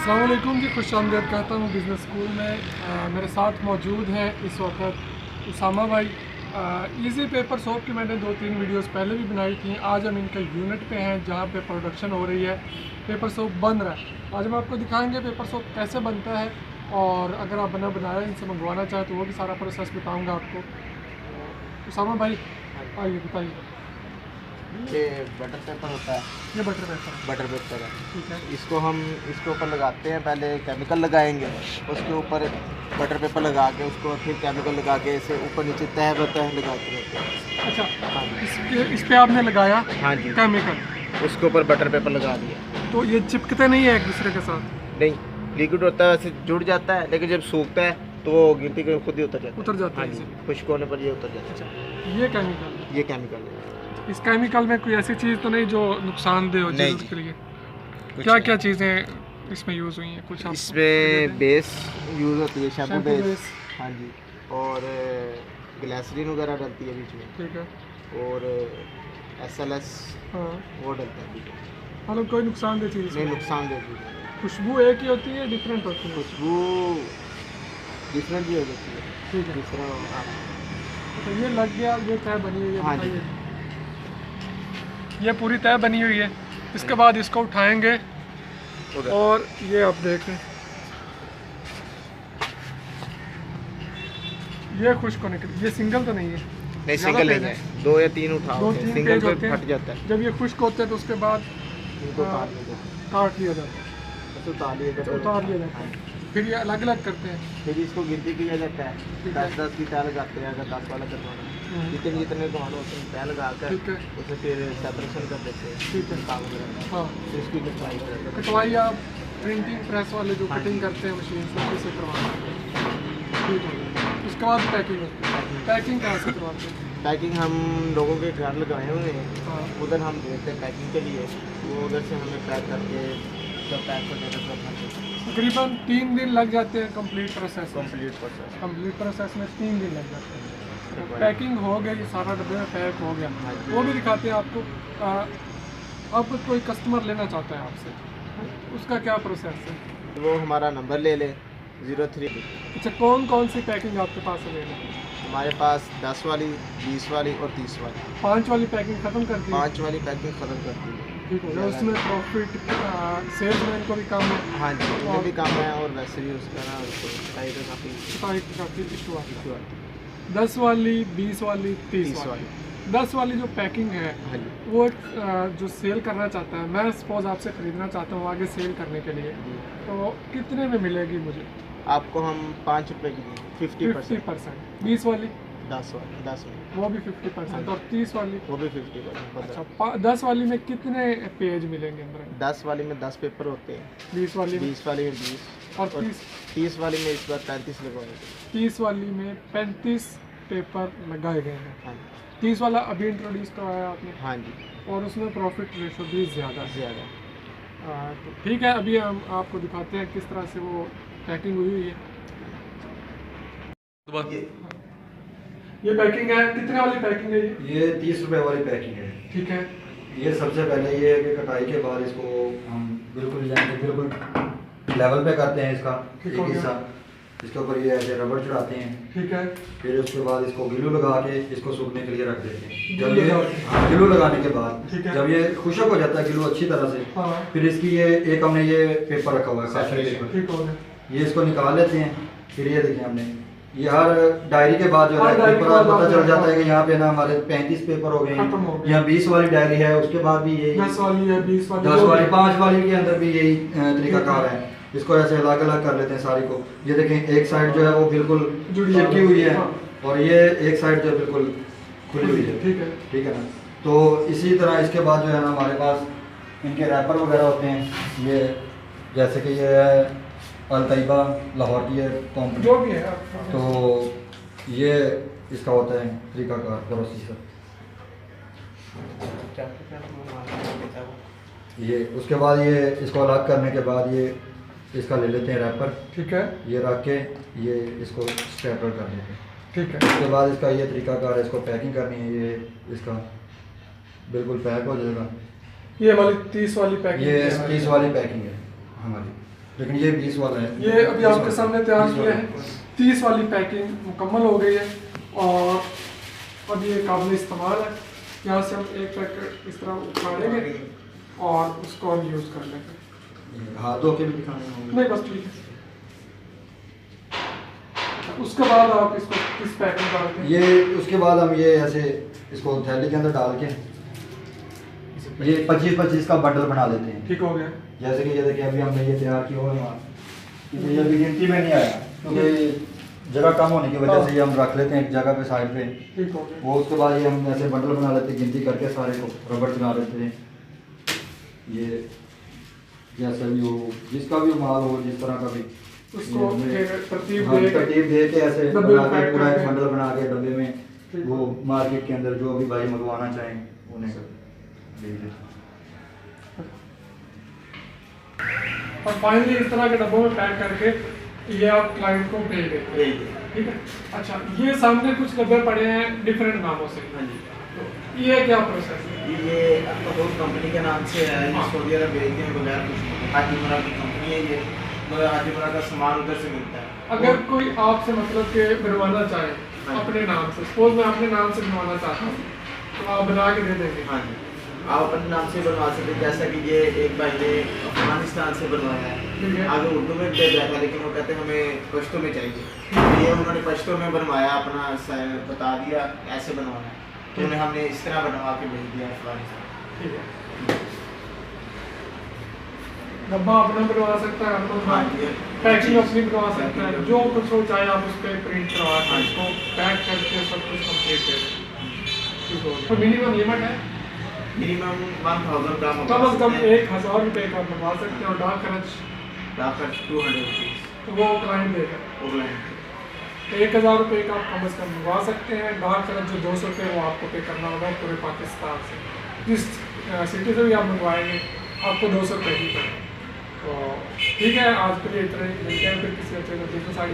अस्सलाम वालेकुम जी, खुश आमदीद कहता हूँ बिज़नेस स्कूल में। मेरे साथ मौजूद हैं इस वक्त उसामा भाई। इजी पेपर सोप की मैंने 2-3 वीडियोस पहले भी बनाई थी। आज हम इनके यूनिट पे हैं जहाँ पे प्रोडक्शन हो रही है, पेपर सोप बन रहा है। आज हम आपको दिखाएंगे पेपर सोप कैसे बनता है, और अगर आप बनाया इनसे मंगवाना चाहें तो वो भी सारा प्रोसेस बताऊँगा आपको। उसामा भाई आइए बताइए। ये बटर पेपर होता है। ये बटर पेपर है। ठीक है। इसके ऊपर लगाते हैं, पहले केमिकल लगाएंगे, उसके ऊपर बटर पेपर लगा के उसको फिर केमिकल लगा के इसे ऊपर नीचे तह ब तह लगाते रहते हैं। अच्छा, हाँ इस पे आपने लगाया हाँ जी, केमिकल, उसके ऊपर बटर पेपर लगा दिया। तो ये चिपकते नहीं है एक दूसरे के साथ? नहीं, लिक्विड होता है वैसे जुड़ जाता है, लेकिन जब सूखता है तो वो गिनती के खुद ही उतर जाता है। हाँ जी, खुश्क होने पर ये उतर जाता है। अच्छा, ये केमिकल है। इस केमिकल में कोई ऐसी चीज़ तो नहीं जो नुकसानदेह हो जिसम के लिए? क्या चीज़ें इसमें यूज़ हुई हैं? कुछ इसमें बेस यूज़ होती है, शैम्पू बेस। हाँ जी, और ग्लिसरीन वगैरह डलती है बीच में। ठीक है। और SLS वो डलता है बीच में। मतलब कोई नुकसानदेह चीज़ नहीं, नुकसानदेह चीज़। खुशबू एक ही होती है, डिफरेंट होती है? खुशबू डिफरेंट भी हो जाती है। ठीक है। तो ये लग गया, ये तय बनी हुई है। हाँ जी, ये पूरी तय बनी हुई है। इसके बाद इसको उठाएंगे और ये आप देखें, ये खुश्क होने के लिए। ये सिंगल तो नहीं है? नहीं, सिंगल नहीं है, 2 या 3 उठाओ, सिंगल पे फट जाता है। जब ये खुश्क होते हैं तो उसके बाद इनको काट लिया जाता है, उतार लिया जाता है। फिर ये अलग अलग करते हैं, फिर इसको गिनती किया जाता है। 10-10 की तय लगाते हैं, अगर 10 वाला करवाना जितने कमानो होते हैं तय लगा कर उसे फिर सेपरेशन कर देते हैं। ठीक है। हाँ, फिर इसकी कटवाई आप प्रिंटिंग प्रेस वाले जो कटिंग करते हैं मशीन से, उसे करवाना है। ठीक है। उसके बाद पैकिंग होती है। पैकिंग कहाँ से करवाते हैं? पैकिंग हम लोगों के घर लगाए हुए हैं। हाँ, उधर हम देते हैं पैकिंग के लिए, वो उधर से हमें पैक करके जब पैक हो जाता है तकरीबन 3 दिन लग जाते हैं कंप्लीट प्रोसेस में 3 दिन लग जाते हैं। तो पैकिंग हो गई, सारा डब्बे में पैक हो गया, वो भी दिखाते हैं आपको। अब कोई कस्टमर लेना चाहता है आपसे, उसका क्या प्रोसेस है? वो हमारा नंबर ले ले 03। अच्छा, कौन सी पैकिंग आपके पास अवेलेबल है? हमारे पास 10 वाली, 20 वाली और 30 वाली। 5 वाली पैकिंग ख़त्म कर दी? 5 वाली पैकिंग ख़त्म कर दी है। ठीक है। उसमें प्रॉफिट सेल्समैन को भी कम है? हाँ जी, उसमें भी कम है, और वैसे भी उसका ना काफ़ी इशू आता है। 10 वाली, 20 वाली, 30 वाली। 10 वाली जो पैकिंग है, वो जो सेल करना चाहता है, मैं सपोज आपसे ख़रीदना चाहता हूँ आगे सेल करने के लिए, तो कितने में मिलेगी मुझे? आपको हम 5 रुपये की 50%। 20 वाली? 10 में वो भी 50%। और 30 वाली? वो भी 50%। अच्छा, 10 वाली में कितने पेज मिलेंगे अंदर? 10 वाली में 10 पेपर होते हैं। 20 वाली में 20 और 30 वाली में इस बार 35 लगवाए। 30 वाली में 35 पेपर लगाए गए हैं। हाँ, 30 वाला अभी इंट्रोड्यूस करवाया आपने? हाँ जी, और उसमें प्रॉफिट रेशो भी ज़्यादा। तो ठीक है, अभी हम आपको दिखाते हैं किस तरह से वो पैकिंग हुई है। ये पैकिंग है, कितने वाली पैकिंग है ये 30 रुपए वाली पैकिंग है। ठीक है। ये सबसे पहले ये है कि कटाई के बाद इसको हम बिल्कुल लेवल पे करते हैं। इसका एक हिस्सा इसके ऊपर ये ऐसे रबड़ चढ़ाते हैं। ठीक है। फिर उसके बाद इसको गिलू लगा के इसको सूखने के लिए रख देते हैं। जब ये गिलू लगाने के बाद जब ये खुशक हो जाता है गिलू अच्छी तरह से, फिर इसकी ये एक हमने ये पेपर रखा हुआ है, काफी पेपर, ये इसको निकाल लेते हैं। फिर ये देखिए हमने ये हर डायरी के बाद जो है पेपर पता चल जाता है कि यहाँ पे ना हमारे 35 पेपर हो गए हैं। यहाँ 20 वाली डायरी है, उसके बाद भी यही 10 वाली है, 20 वाली, 10 वाली, 5 वाली के अंदर भी यही तरीकाकार है। इसको ऐसे अलग अलग कर लेते हैं सारी को। ये देखें, एक साइड जो है वो बिल्कुल चिपकी हुई है, और ये एक साइड जो बिल्कुल खुली हुई है। ठीक है ना। तो इसी तरह इसके बाद जो है ना हमारे पास इनके रैपर वगैरह होते हैं। ये जैसे कि ये है अल तैयबा लाहौर की है कंपनी, जो भी है। तो ये इसका होता है तरीकाकार प्रोसीजर। ये उसके बाद ये इसको अलग करने के बाद ये इसका ले लेते हैं रैपर। ठीक है। ये रख के ये इसको स्टेपलर कर देते हैं। ठीक है। उसके बाद इसका ये तरीकाकार है, इसको पैकिंग करनी है। ये इसका बिल्कुल पैक हो जाएगा। ये वाली 30 वाली पैकिंग, ये 30 वाली पैकिंग है हमारी। लेकिन ये 20 वाला है। ये अभी आपके सामने तैयार किया है। 30 वाली पैकिंग मुकम्मल हो गई है और अब ये काबिल इस्तेमाल है। यहाँ से हम एक पैकेट इस तरह उठाएंगे और उसको हम यूज़ कर लेंगे। हाथ धो के भी दिखाने होंगे? नहीं, बस ठीक है। उसके बाद आप इसको किस पैक में डालते हैं? ये उसके बाद हम ये ऐसे इसको थैली के अंदर डाल के ये 25-25 का बंडल बना लेते हैं। ठीक हो गया। जैसे कि ये देखिए अभी हमने ये तैयार किया हुआ है माल, ये अभी गिनती में नहीं आया क्योंकि जगह कम होने की वजह से ये हम रख लेते हैं एक जगह पे साइड पे। ठीक हो गया। वो उसके बाद ये हम ऐसे बंडल बना लेते हैं, गिनती करके सारे को रबड़ बना लेते हैं। ये जैसा भी हो, जिसका भी माल हो, जिस तरह का भी उसको तरतीब दे के ऐसे डब्बे बना में के पैक पूरा एक करके। बंडल बना के डब्बे में ठीक। वो मार्केट के अंदर जो भी भाई मंगवाना चाहें उन्हें भेज दें। और फाइनली इस तरह के डब्बों में पैक करके ये आप क्लाइंट को भेज देते हैं। ठीक है। अच्छा, ये सामने कुछ डब्बे पड़े हैं डिफरेंट नामों से। हाँ जी। तो ये क्या प्रोसेस है? ये आपका कंपनी के नाम से है, ये सऊदी अरब भेजते हैं बगैर कुछ। हाजीपुरा की कंपनी है ये, मगर हाजीपुरा का सामान उधर से मिलता है। अगर कोई आपसे मतलब के बनवाना चाहे अपने नाम से, सपोज मैं अपने नाम से बनवाना चाहता हूँ तो आप बना के दे देंगे? हाँ जी, आप अपने नाम से बनवा सकते हैं। जैसा कि ये एक भाई ने अफगानिस्तान से बनवाया ठीक है। है, आगे उर्दू में भेजा था लेकिन वो कहते हैं हमें पश्तो में चाहिए। तो ये उन्होंने पश्तो में बनवाया, अपना बता दिया ऐसे बनवाना है, तो उन्हें हमने इस तरह बनवा के भेज दिया अफगानिस्तान। ठीक है। डब्बा अपना बनवा सकता है, अपना हाँ जी। पैकिंग अपनी बनवा सकता है, जो कुछ हो चाहे आप उस पर प्रिंट करवा के हाँ। इसको पैक करके सब कुछ कंप्लीट कर दें। ठीक हो गया। तो मिनिमम लिमिट है? मिनिमम 1000 का कम से कम 1000 रुपये का बनवा सकते हैं और डाक खर्च 200 रुपीज़ तो वो क्लाइंट देगा। ऑनलाइन। 1000 रुपये का आप कम से कम मंगवा सकते हैं। डाक खर्च जो 200 रुपये वो आपको पे करना होगा पूरे पाकिस्तान से। जिस सिटी से भी आप मंगवाएंगे आपको 200 रुपये ही पड़ेगा। तो ठीक है, आज के लिए इतना ही। मिलते हैं फिर किसी अच्छे नतीजे के साथ।